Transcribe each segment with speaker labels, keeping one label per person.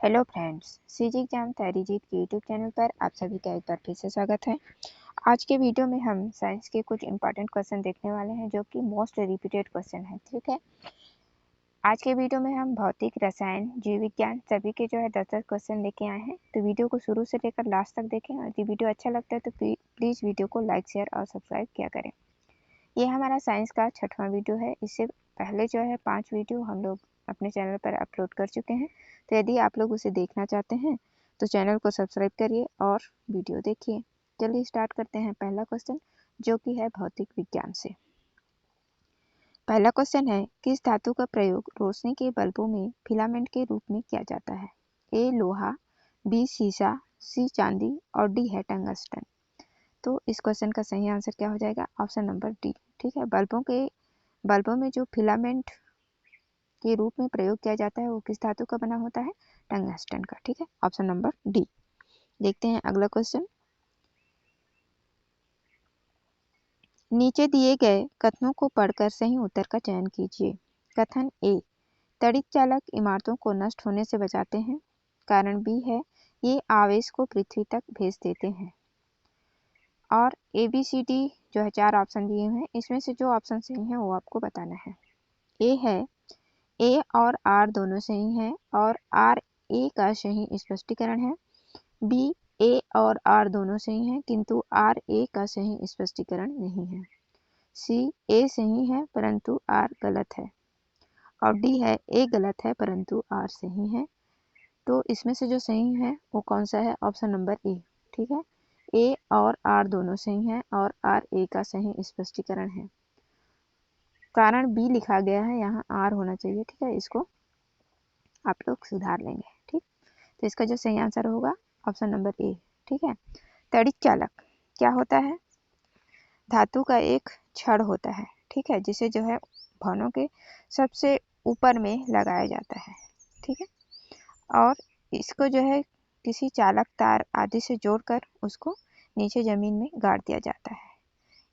Speaker 1: Hello friends, CG exam तैयारी जीत के YouTube channel पर आप सभी का एक बार फिर से स्वागत है। आज के वीडियो में हम साइंस के कुछ इंपॉर्टेंट क्वेश्चन देखने वाले हैं जो कि मोस्ट रिपीटेड क्वेश्चन है। ठीक है, आज के वीडियो में हम भौतिक, रसायन, जीव विज्ञान सभी के जो है 10-10 क्वेश्चन लेके आए हैं। तो वीडियो को शुरू से लेकर लास्ट तक देखें और यदि वीडियो अच्छा लगता है तो प्लीज़ वीडियो को लाइक, शेयर और सब्सक्राइब किया करें। ये हमारा साइंस का 6वां वीडियो है। इससे पहले जो है 5 वीडियो हम लोग अपने चैनल पर अपलोड कर चुके हैं। तो यदि आप लोग उसे देखना चाहते हैं तो चैनल को सब्सक्राइब करिए और वीडियो देखिए। चलिए स्टार्ट करते हैं पहला क्वेश्चन, जो कि है भौतिक विज्ञान से। पहला क्वेश्चन है, किस धातु का प्रयोग रोशनी के बल्बों में फिलामेंट के रूप में किया जाता है? ए लोहा, बी सीसा, सी चांदी और डी है टंगस्टन। तो इस क्वेश्चन का सही आंसर क्या हो जाएगा? Option number D. ठीक है, बल्बों में जो फिलामेंट के रूप में प्रयोग किया जाता है वो किस धातु का बना होता है? टंगस्टन का। ठीक है, ऑप्शन नंबर डी। देखते हैं अगला क्वेश्चन। नीचे दिए गए कथनों को पढ़कर सही उत्तर का चयन कीजिए। कथन ए, तड़ित चालक इमारतों को नष्ट होने से बचाते हैं। कारण बी है, ये आवेश को पृथ्वी तक भेज देते हैं। और ए बी सी डी जो है 4 ऑप्शन दिए हुए हैं, इसमें से जो ऑप्शन सही है वो आपको बताना है। ए है, ए और आर दोनों सही हैं और आर ए का सही स्पष्टीकरण है। बी, ए और आर दोनों सही हैं किंतु आर ए का सही स्पष्टीकरण नहीं है। सी, ए सही है परंतु आर गलत है। और डी है, ए गलत है परंतु आर सही है। तो इसमें से जो सही है वो कौन सा है? Option number A. ठीक है, ए और आर दोनों सही हैं और आर ए का सही स्पष्टीकरण है। कारण बी लिखा गया है, यहाँ आर होना चाहिए। ठीक है, इसको आप लोग सुधार लेंगे। ठीक, तो इसका जो सही आंसर होगा ऑप्शन नंबर ए। ठीक है, तड़ित चालक क्या होता है? धातु का एक छड़ होता है। ठीक है, जिसे जो है भवनों के सबसे ऊपर में लगाया जाता है। ठीक है, और इसको जो है किसी चालक तार आदि से जोड़कर उसको नीचे जमीन में गाड़ दिया जाता है।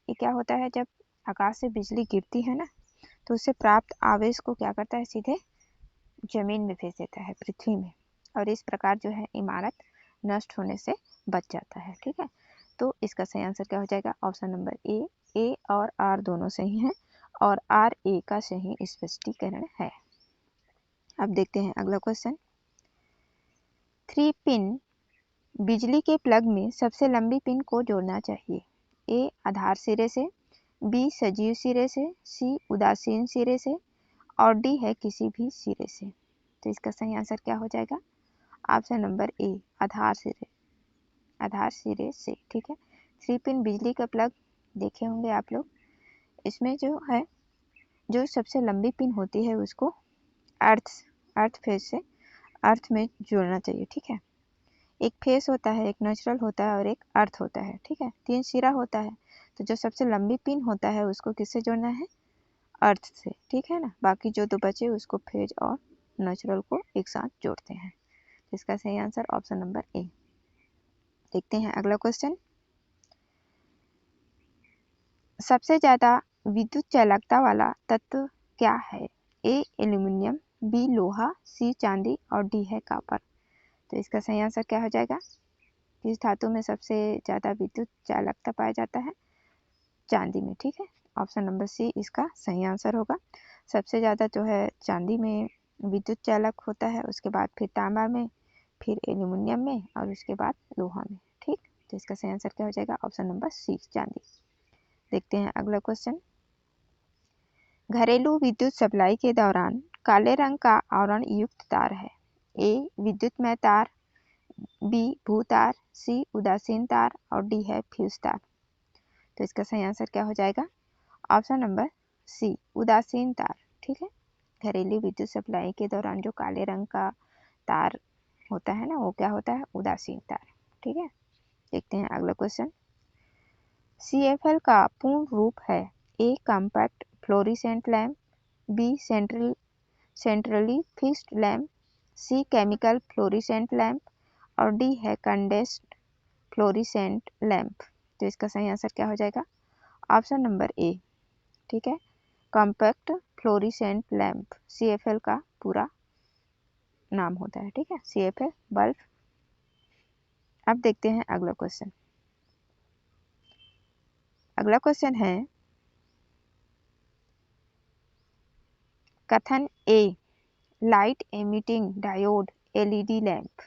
Speaker 1: ये क्या होता है, जब आकाश से बिजली गिरती है ना, तो उससे प्राप्त आवेश को क्या करता है, सीधे जमीन में भेज देता है, पृथ्वी में। और इस प्रकार जो है इमारत नष्ट होने से बच जाता है। ठीक है, तो इसका सही आंसर क्या हो जाएगा? ऑप्शन नंबर ए। ए और आर दोनों सही हैं और आर ए का सही स्पष्टीकरण है। अब देखते हैं अगला क्वेश्चन। 3 पिन बिजली के प्लग में सबसे लंबी पिन को जोड़ना चाहिए। ए आधार सिरे से, बी सजीव सिरे से, सी उदासीन सिरे से और डी है किसी भी सिरे से। तो इसका सही आंसर क्या हो जाएगा? ऑप्शन नंबर ए, आधार सिरे से। ठीक है, 3 पिन बिजली का प्लग देखे होंगे आप लोग। इसमें जो है, जो सबसे लंबी पिन होती है उसको अर्थ फेस से अर्थ में जोड़ना चाहिए। ठीक है, एक फेस होता है, एक नेचुरल होता है और एक अर्थ होता है। ठीक है, 3 सिरा होता है, तो जो सबसे लंबी पिन होता है उसको किससे जोड़ना है? अर्थ से। ठीक है ना, बाकी जो 2 बचे उसको फेज और नेचुरल को एक साथ जोड़ते हैं। इसका सही आंसर ऑप्शन नंबर ए। देखते हैं अगला क्वेश्चन। सबसे ज्यादा विद्युत चालकता वाला तत्व क्या है? ए एल्यूमिनियम, बी लोहा, सी चांदी और डी है कॉपर। तो इसका सही आंसर क्या हो जाएगा? किस धातु में सबसे ज़्यादा विद्युत चालकता पाया जाता है? चांदी में। ठीक है, ऑप्शन नंबर सी इसका सही आंसर होगा। सबसे ज़्यादा जो है चांदी में विद्युत चालक होता है, उसके बाद फिर तांबा में, फिर एल्यूमिनियम में और उसके बाद लोहा में। ठीक, तो इसका सही आंसर क्या हो जाएगा? ऑप्शन नंबर सी, चांदी। देखते हैं अगला क्वेश्चन। घरेलू विद्युत सप्लाई के दौरान काले रंग का आवरण युक्त तार है। ए विद्युतमय तार, बी भू तार, सी उदासीन तार और डी है फ्यूज तार। तो इसका सही आंसर क्या हो जाएगा? ऑप्शन नंबर सी, उदासीन तार। ठीक है, घरेलू विद्युत सप्लाई के दौरान जो काले रंग का तार होता है ना, वो क्या होता है? उदासीन तार। ठीक है, देखते हैं अगला क्वेश्चन। CFL का पूर्ण रूप है? A compact fluorescent lamp, B centrally fixed lamp, C chemical fluorescent lamp और डी है कंडेंस्ड फ्लोरिसेंट लैम्प। तो इसका सही आंसर क्या हो जाएगा? Option number A. ठीक है, कॉम्पैक्ट फ्लोरिसेंट लैम्प CFL का पूरा नाम होता है, ठीक है, CFL बल्ब। अब देखते हैं अगला क्वेश्चन। अगला क्वेश्चन है कथन A, light emitting diode LED lamp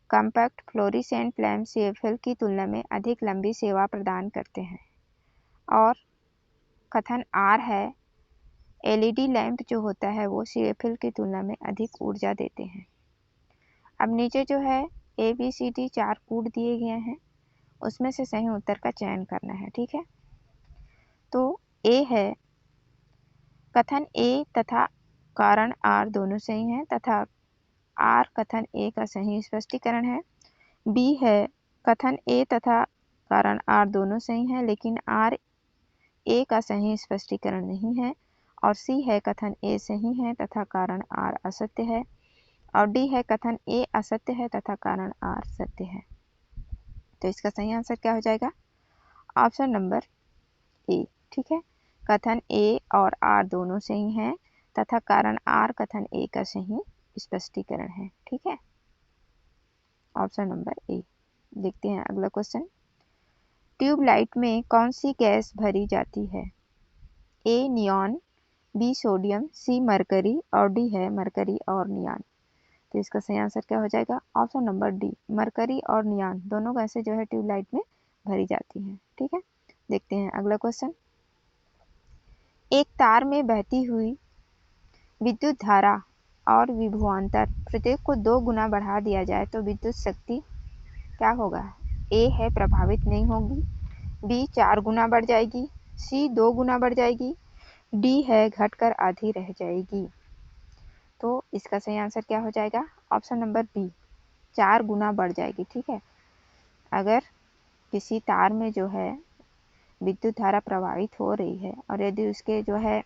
Speaker 1: compact fluorescent lamp CFL की तुलना में अधिक लंबी सेवा प्रदान करते हैं। और कथन आर है, LED लैंप जो होता है वो CFL की तुलना में अधिक ऊर्जा देते हैं। अब नीचे जो है ABCD 4 कूट दिए गए हैं, उसमें से सही उत्तर का चयन करना है, ठीक है। तो ए है, कथन ए तथा कारण आर दोनों सही हैं तथा आर कथन ए का सही स्पष्टीकरण है। बी है, कथन ए तथा कारण आर दोनों सही हैं लेकिन आर ए का सही स्पष्टीकरण नहीं है। और सी है, कथन ए सही है तथा कारण आर असत्य है। और डी है, कथन ए असत्य है तथा कारण आर सत्य है। तो इसका सही आंसर क्या हो जाएगा? ऑप्शन नंबर ए, ठीक है। कथन ए और आर दोनों सही हैं तथा कारण आर कथन ए का सही स्पष्टीकरण है, ठीक है। ऑप्शन नंबर ए। देखते हैं अगला क्वेश्चन। ट्यूबलाइट में कौन सी गैस भरी जाती है? ए neon, B sodium, C Mercury और डी है मरकरी और नियॉन। तो इसका सही आंसर क्या हो जाएगा? ऑप्शन नंबर डी, मरकरी और नियॉन दोनों गैसें जो है ट्यूबलाइट में भरी जाती हैं, ठीक है। देखते हैं अगला क्वेश्चन। एक तार में बहती हुई विद्युत धारा और विभवांतर प्रत्येक को 2 गुना बढ़ा दिया जाए तो विद्युत शक्ति क्या होगा? ए है, प्रभावित नहीं होगी, बी 4 गुना बढ़ जाएगी, सी 2 गुना बढ़ जाएगी, डी है घटकर आधी रह जाएगी। तो इसका सही आंसर क्या हो जाएगा? ऑप्शन नंबर बी, 4 गुना बढ़ जाएगी, ठीक है। अगर किसी तार में जो है विद्युत धारा प्रवाहित हो रही है और यदि उसके जो है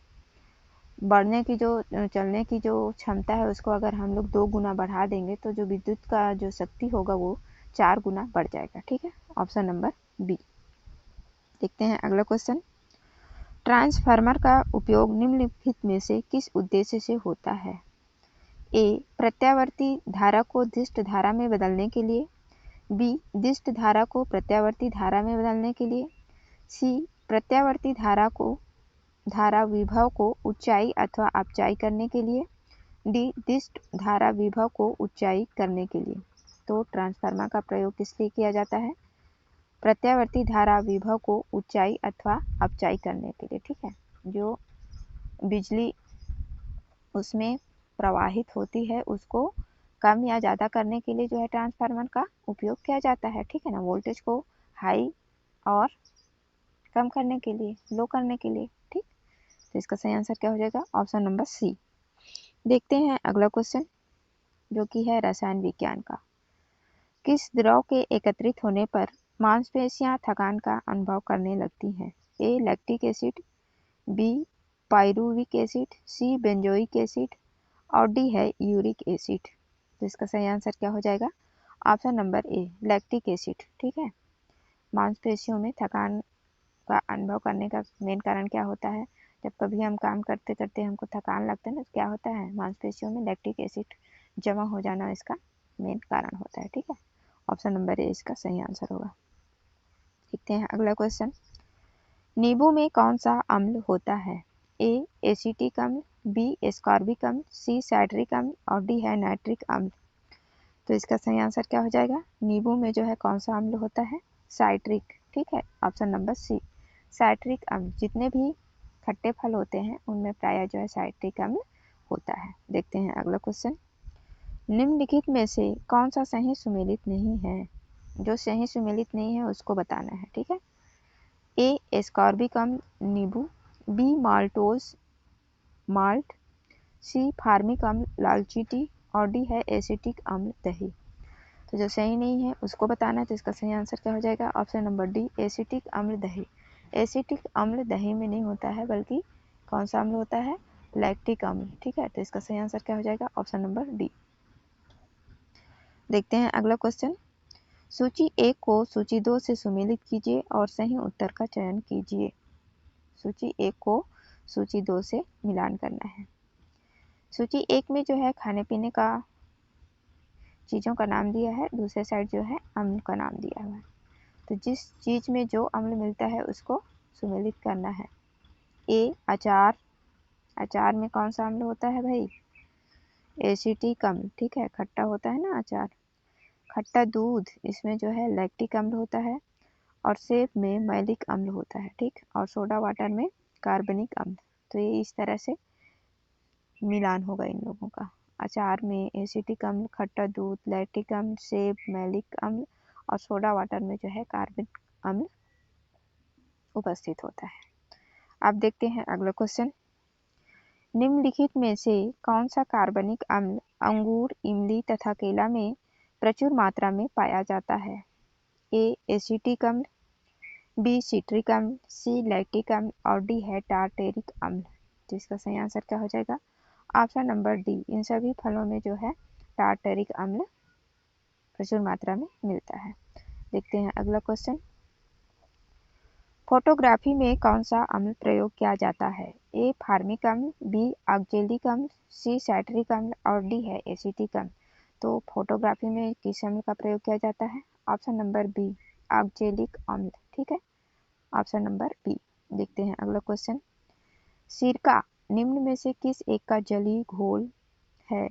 Speaker 1: बढ़ने की जो चलने की जो क्षमता है उसको अगर हम लोग 2 गुना बढ़ा देंगे तो जो विद्युत का जो शक्ति होगा वो 4 गुना बढ़ जाएगा, ठीक है। Option number B. देखते हैं अगला क्वेश्चन। ट्रांसफार्मर का उपयोग निम्नलिखित में से किस उद्देश्य से होता है? ए, प्रत्यावर्ती धारा को दिष्ट धारा में बदलने के लिए, बी, दिष्ट धारा को प्रत्यावर्ती धारा में बदलने के लिए, सी, प्रत्यावर्ती धारा विभव को ऊंचाई अथवा अपचाई करने के लिए, डी, दिष्ट धारा विभव को ऊंचाई करने के लिए। तो ट्रांसफार्मर का प्रयोग किस लिए किया जाता है? प्रत्यावर्ती धारा विभव को ऊंचाई अथवा अपचाई करने के लिए, ठीक है। जो बिजली उसमें प्रवाहित होती है उसको कम या ज़्यादा करने के लिए जो है ट्रांसफार्मर का उपयोग किया जाता है, ठीक है ना। वोल्टेज को हाई और कम करने के लिए, लो करने के लिए, ठीक। तो इसका सही आंसर क्या हो जाएगा? Option number C. देखते हैं अगला क्वेश्चन जो कि है रसायन विज्ञान का। किस द्रव के एकत्रित होने पर मांसपेशियां थकान का अनुभव करने लगती हैं? A, lactic acid, B, pyruvic acid, C, benzoic acid और डी है यूरिक एसिड। तो इसका सही आंसर क्या हो जाएगा? Option number A, lactic acid, ठीक है। मांसपेशियों में थकान का अनुभव करने का मेन कारण क्या होता है? जब कभी हम काम करते करते हमको थकान लगता है ना, तो क्या होता है? मांसपेशियों में लैक्टिक एसिड जमा हो जाना इसका मेन कारण होता है, ठीक है। ऑप्शन नंबर ए इसका सही आंसर होगा। देखते हैं अगला क्वेश्चन। नींबू में कौन सा अम्ल होता है? ए, एसिटिक अम्ल, बी, एस्कॉर्बिक अम्ल, सी, साइट्रिक अम्ल और डी है नाइट्रिक अम्ल। तो इसका सही आंसर क्या हो जाएगा? नींबू में जो है कौन सा अम्ल होता है? साइट्रिक, ठीक है। ऑप्शन नंबर सी, साइट्रिक अम्ल। जितने भी खट्टे फल होते हैं उनमें प्रायः जो है साइट्रिक अम्ल होता है। देखते हैं अगला क्वेश्चन। निम्नलिखित में से कौन सा सही सुमेलित नहीं है? जो सही सुमेलित नहीं है उसको बताना है, ठीक है। ए, एस्कॉर्बिक अम्ल नींबू, बी, माल्टोज माल्ट, सी, फार्मिक अम्ल लाल चींटी और डी है एसिटिक अम्ल दही। तो जो सही नहीं है उसको बताना है। तो इसका सही आंसर क्या हो जाएगा? ऑप्शन नंबर डी, एसिटिक अम्ल दही। एसिटिक अम्ल दही में नहीं होता है बल्कि कौन सा अम्ल होता है? लैक्टिक अम्ल, ठीक है। तो इसका सही आंसर क्या हो जाएगा? Option number D. देखते हैं अगला क्वेश्चन। सूची 1 को सूची 2 से सुमेलित कीजिए और सही उत्तर का चयन कीजिए। सूची 1 को सूची 2 से मिलान करना है। सूची 1 में जो है खाने पीने का चीज़ों का नाम दिया है, दूसरे साइड जो है अम्ल का नाम दिया हुआ है। तो जिस चीज़ में जो अम्ल मिलता है उसको सुमेलित करना है। ए अचार, अचार में कौन सा अम्ल होता है भाई? एसिटिक अम्ल, ठीक है, खट्टा होता है ना अचार। खट्टा दूध, इसमें जो है लैक्टिक अम्ल होता है। और सेब में मैलिक अम्ल होता है, ठीक। और सोडा वाटर में कार्बनिक अम्ल। तो ये इस तरह से मिलान होगा इन लोगों का। अचार में एसिटिक अम्ल, खट्टा दूध, लैक्टिक अम्ल, सेब मैलिक अम्ल और सोडा वाटर में जो है कार्बनिक अम्ल उपस्थित होता है। अब देखते हैं अगला क्वेश्चन। निम्नलिखित में से कौन सा कार्बनिक अम्ल अंगूर, इमली तथा केला में प्रचुर मात्रा में पाया जाता है? ए एसिटिक अम्ल, बी सिट्रिक अम्ल, सी लैक्टिक अम्ल और डी है टार्टेरिक अम्ल। तो इसका सही आंसर क्या हो जाएगा? Option number D. इन सभी फलों में जो है टार्टेरिक अम्ल प्रचुर मात्रा में मिलता है। देखते हैं अगला क्वेश्चन। फोटोग्राफी में कौन सा अम्ल प्रयोग किया जाता है? ए फार्मिक अम्ल, बी ऑक्जेलिक अम्ल, सी सैटरिक अम्ल और डी है एसिटिक अम्ल। तो फोटोग्राफी में किस अम्ल का प्रयोग किया जाता है? ऑप्शन नंबर बी, ऑक्जेलिक अम्ल, ठीक है, ऑप्शन नंबर बी। देखते हैं अगला क्वेश्चन। सिरका निम्न में से किस एक का जलीय घोल है?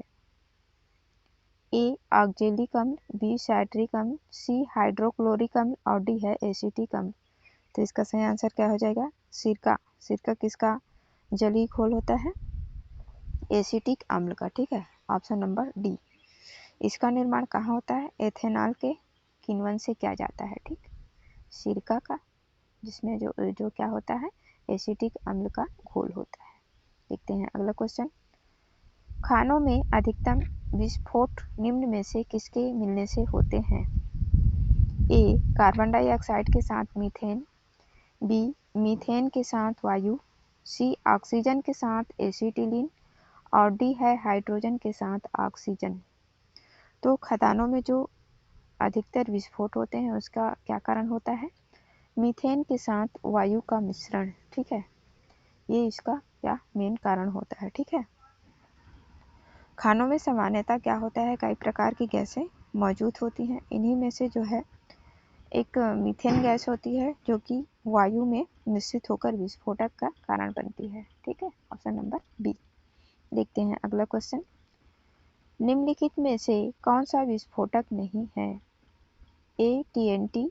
Speaker 1: ए ऑक्जेलिक अम्ल, बी सैटरिक अम्ल, सी हाइड्रोक्लोरिक अम्ल और डी है एसिटिक अम्ल। तो इसका सही आंसर क्या हो जाएगा? सिरका। सिरका किसका जलीय घोल होता है? एसिटिक अम्ल का, ठीक है, ऑप्शन नंबर डी। इसका निर्माण कहाँ होता है? एथेनॉल के किण्वन से किया जाता है, ठीक। सिरका का, जिसमें जो क्या होता है? एसिटिक अम्ल का घोल होता है। देखते हैं अगला क्वेश्चन। खानों में अधिकतम विस्फोट निम्न में से किसके मिलने से होते हैं? ए कार्बन डाइऑक्साइड के साथ मीथेन, बी मीथेन के साथ वायु, सी ऑक्सीजन के साथ एसिटिलीन और डी है हाइड्रोजन के साथ ऑक्सीजन। तो खदानों में जो अधिकतर विस्फोट होते हैं उसका क्या कारण होता है? मीथेन के साथ वायु का मिश्रण, ठीक है, ये इसका क्या मेन कारण होता है, ठीक है। खानों में सामान्यतः क्या होता है? कई प्रकार की गैसें मौजूद होती हैं। इन्हीं में से जो है एक मीथेन गैस होती है जो कि वायु में मिश्रित होकर विस्फोटक का कारण बनती है, ठीक है, ऑप्शन नंबर बी। देखते हैं अगला क्वेश्चन। निम्नलिखित में से कौन सा विस्फोटक नहीं है? A TNT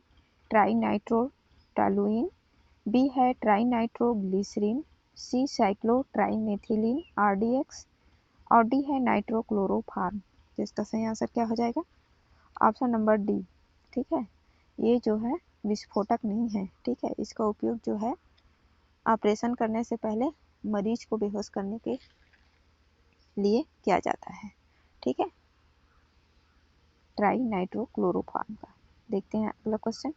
Speaker 1: trinitrotoluene, B है trinitroglycerin, C cyclotrimethylene RDX और डी है नाइट्रोक्लोरोफार्म। जिसका सही आंसर क्या हो जाएगा? ऑप्शन नंबर डी, ठीक है, ये जो है विस्फोटक नहीं है, ठीक है। इसका उपयोग जो है ऑपरेशन करने से पहले मरीज को बेहोश करने के लिए किया जाता है, ठीक है, ट्राई नाइट्रोक्लोरोफार्म का। देखते हैं अगला क्वेश्चन।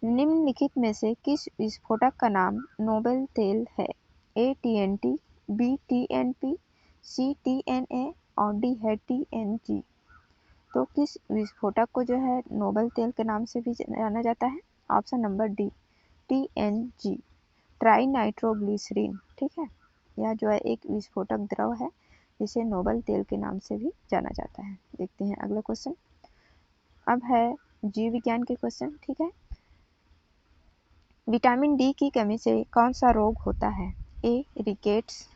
Speaker 1: निम्नलिखित में से किस विस्फोटक का नाम नोबेल तेल है? A TNT, B TNP, C TNA और डी है टीएनजी। तो किस विस्फोटक को जो है नोबेल तेल के नाम से भी जाना जाता है? Option number D, TNG, trinitroglycerin, ठीक है। यह जो है एक विस्फोटक द्रव है जिसे नोबेल तेल के नाम से भी जाना जाता है। देखते हैं अगला क्वेश्चन। अब है जीव विज्ञान के क्वेश्चन, ठीक है। विटामिन डी की कमी से कौन सा रोग होता है? ए रिकेट्स,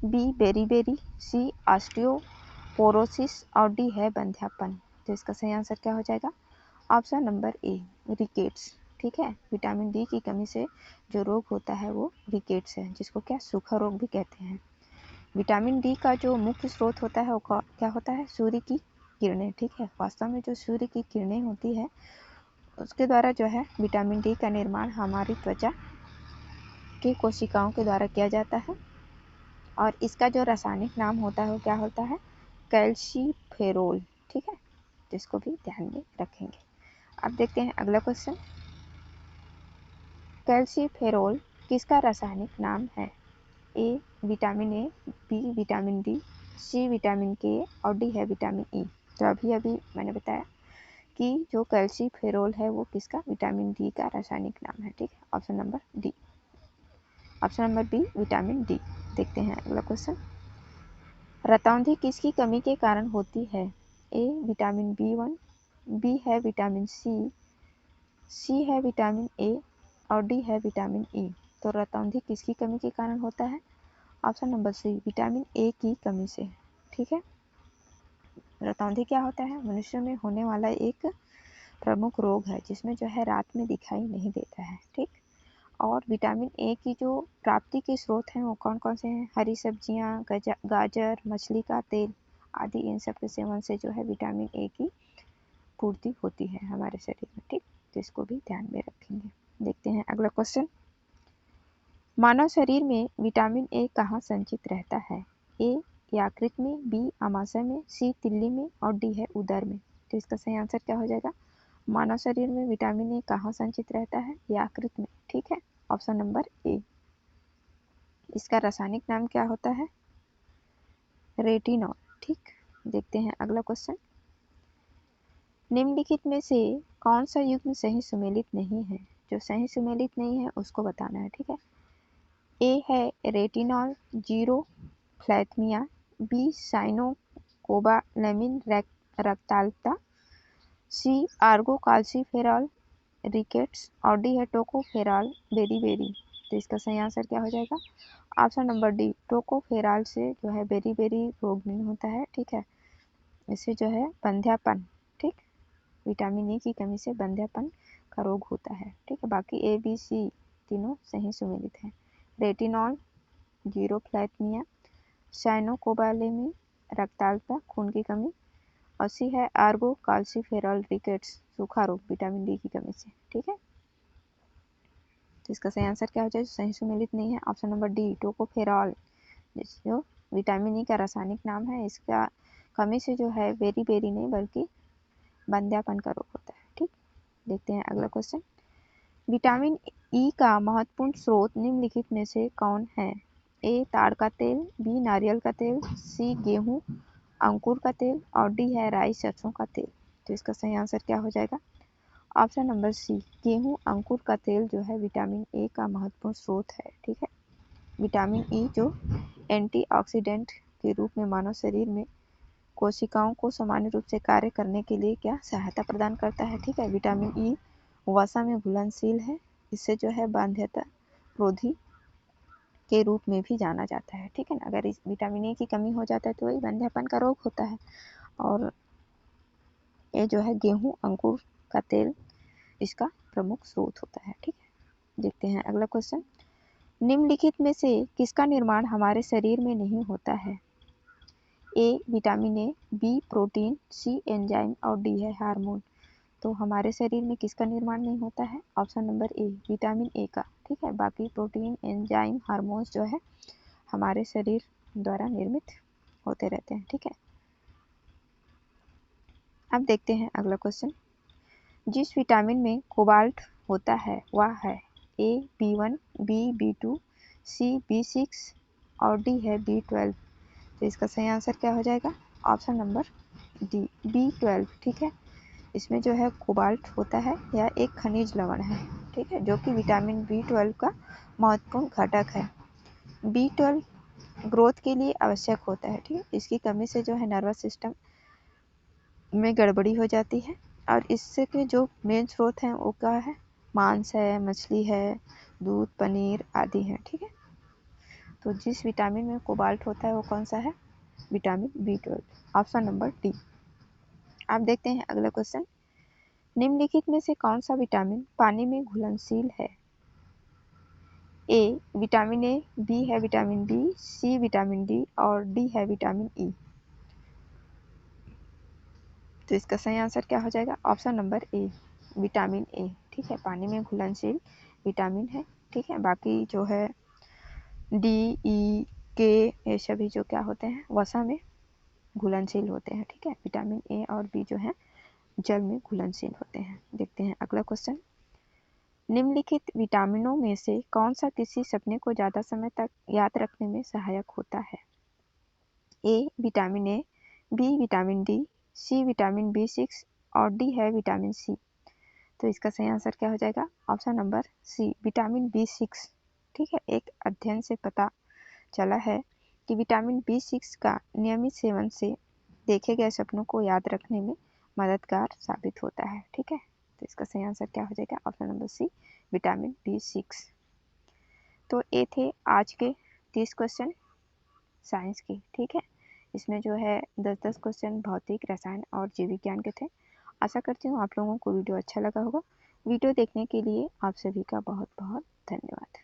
Speaker 1: बी बेरीबेरी, सी ऑस्टियोपोरोसिस और डी है बंध्यापन। तो इसका सही आंसर क्या हो जाएगा? ऑप्शन नंबर ए, रिकेट्स, ठीक है। विटामिन डी की कमी से जो रोग होता है वो रिकेट्स है, जिसको क्या सूखा रोग भी कहते हैं। विटामिन डी का जो मुख्य स्रोत होता है वो क्या होता है? सूर्य की किरणें, ठीक है। वास्तव में जो सूर्य की किरणें होती है उसके द्वारा जो है विटामिन डी का निर्माण हमारी त्वचा की कोशिकाओं के द्वारा किया जाता है और इसका जो रासायनिक नाम होता है वो क्या होता है? कैल्सीफेरोल, ठीक है, जिसको भी ध्यान में रखेंगे। अब देखते हैं अगला क्वेश्चन। कैल्सीफेरोल किसका रासायनिक नाम है? A vitamin A, B vitamin D, C vitamin K और डी है विटामिन ई। तो अभी मैंने बताया कि जो कैल्सीफेरोल है वो किसका? विटामिन डी का रासायनिक नाम है, ठीक है, option number D, option number B vitamin D. देखते हैं अगला क्वेश्चन। रतौंधी किसकी कमी के कारण होती है? ए विटामिन B1, बी है विटामिन सी है विटामिन ए और डी है विटामिन ई। तो रतौंधी किसकी कमी के कारण होता है? Option number C vitamin A की कमी से। ठीक है, रतौंधी क्या होता है? मनुष्य में होने वाला एक प्रमुख रोग है जिसमें जो है रात में दिखाई नहीं देता है। ठीक, और विटामिन ए की जो प्राप्ति के स्रोत हैं वो कौन कौन से हैं? हरी सब्जियां, गाजर, मछली का तेल आदि, इन सब के सेवन से जो है विटामिन ए की पूर्ति होती है हमारे शरीर में। ठीक, तो इसको भी ध्यान में रखेंगे। देखते हैं अगला क्वेश्चन। मानव शरीर में विटामिन ए कहाँ संचित रहता है? ए यकृत में, बी आमाशय में, सी तिल्ली में और डी है उदर में। तो इसका सही आंसर क्या हो जाएगा? मानव शरीर में विटामिन ए कहाँ संचित रहता है? यकृत में। ठीक है, ऑप्शन नंबर ए। इसका रासायनिक नाम क्या होता है? रेटिनॉल। ठीक, देखते हैं अगला क्वेश्चन। निम्नलिखित में से कौन सा युग्म सही सुमेलित नहीं है? जो सही सुमेलित नहीं है उसको बताना है। ठीक है, ए है रेटिनॉल जीरोफ्लैथमिया, बी साइनोकोबालैमिन रक्ताल्पता, सी आर्गोकाल्सिफेरॉल रिकेट्स और डी है टोकोफेरॉल बेरी। तो इसका सही आंसर क्या हो जाएगा? ऑप्शन नंबर डी टोकोफेरॉल से जो है बेरी रोग नहीं होता है। ठीक है, इससे जो है बंध्यापन, ठीक, विटामिन ए की कमी से बंध्यापन का रोग होता है। ठीक है, बाकी ए बी सी तीनों सही सुमेलित हैं। रेटिनॉल जीरोफ्लैथमिया, साइनोकोबालेमिन रक्ताल्पता खून की कमी और सी है आर्गोकाल्सिफेरॉल रिकेट्स सूखा रोग विटामिन डी की कमी से। ठीक है, तो इसका सही आंसर क्या हो जाए? सही सुमेलित नहीं है, ऑप्शन नंबर डी टोकोफेरॉल, जो विटामिन ई का रासायनिक नाम है। इसका कमी से जो है बेरी नहीं बल्कि बंध्यापन का रोग होता है। ठीक, देखते हैं अगला क्वेश्चन। विटामिन ई का महत्वपूर्ण स्रोत निम्नलिखित में से कौन है? ए ताड़ का तेल, बी नारियल का तेल, सी गेहूं अंकुर का तेल और डी है राई सरसों का तेल। तो इसका सही आंसर क्या हो जाएगा? ऑप्शन नंबर सी गेहूं अंकुर का तेल जो है विटामिन ए का महत्वपूर्ण स्रोत है। ठीक है, विटामिन ई जो एंटीऑक्सीडेंट के रूप में मानव शरीर में कोशिकाओं को सामान्य रूप से कार्य करने के लिए क्या सहायता प्रदान करता है। ठीक है, विटामिन ई वसा में घुलनशील है, इससे जो है बाध्यता रोधी के रूप में भी जाना जाता है। ठीक है ना, अगर इस विटामिन ए की कमी हो जाता है तो वही बंध्यापन का रोग होता है। और ये जो है गेहूं अंकुर का तेल इसका प्रमुख स्रोत होता है। ठीक है, देखते हैं अगला क्वेश्चन। निम्नलिखित में से किसका निर्माण हमारे शरीर में नहीं होता है? A vitamin A, B protein, C enzyme और डी है हार्मोन। तो हमारे शरीर में किसका निर्माण नहीं होता है? Option number A vitamin A का। ठीक है, बाकी प्रोटीन एंजाइम हार्मोन्स जो है हमारे शरीर द्वारा निर्मित होते रहते हैं। ठीक है, अब देखते हैं अगला क्वेश्चन। जिस विटामिन में कोबाल्ट होता है वह है ए B1, बी B2, सी B6 और डी है B12। तो इसका सही आंसर क्या हो जाएगा? Option number D B12। ठीक है, इसमें जो है कोबाल्ट होता है यह एक खनिज लवण है। ठीक है, जो कि विटामिन B12 का महत्वपूर्ण घटक है। B12 ग्रोथ के लिए आवश्यक होता है। ठीक है, इसकी कमी से जो है नर्वस सिस्टम में गड़बड़ी हो जाती है और इससे के जो मेन स्रोत हैं वो क्या है? मांस है, मछली है, दूध, पनीर आदि हैं। ठीक है, तो जिस विटामिन में कोबाल्ट होता है वो कौन सा है? Vitamin B12, option number D. आप देखते हैं अगला क्वेश्चन। निम्नलिखित में से कौन सा विटामिन पानी में घुलनशील है? ए विटामिन ए, बी है vitamin B, C vitamin D और डी है विटामिन ई। तो इसका सही आंसर क्या हो जाएगा? Option number A vitamin A. ठीक है, पानी में घुलनशील विटामिन है। ठीक है, बाकी जो है डी ई के ये सभी जो क्या होते हैं वसा में घुलनशील होते हैं। ठीक है, विटामिन ए और बी जो है जल में घुलनशील होते हैं। देखते हैं अगला क्वेश्चन। निम्नलिखित विटामिनों में से कौन सा किसी सपने को ज़्यादा समय तक याद रखने में सहायक होता है? A vitamin A, B vitamin D, C vitamin B6 और डी है विटामिन सी। तो इसका सही आंसर क्या हो जाएगा? Option number C vitamin B6। ठीक है, एक अध्ययन से पता चला है कि विटामिन B6 का नियमित सेवन से देखे गए सपनों को याद रखने में मददगार साबित होता है। ठीक है, तो इसका सही आंसर क्या हो जाएगा? Option number C, vitamin B6। तो ये थे आज के 30 क्वेश्चन साइंस के। ठीक है, इसमें जो है 10-10 क्वेश्चन भौतिक, रसायन और जीव विज्ञान के थे। आशा करती हूँ आप लोगों को वीडियो अच्छा लगा होगा। वीडियो देखने के लिए आप सभी का बहुत बहुत धन्यवाद।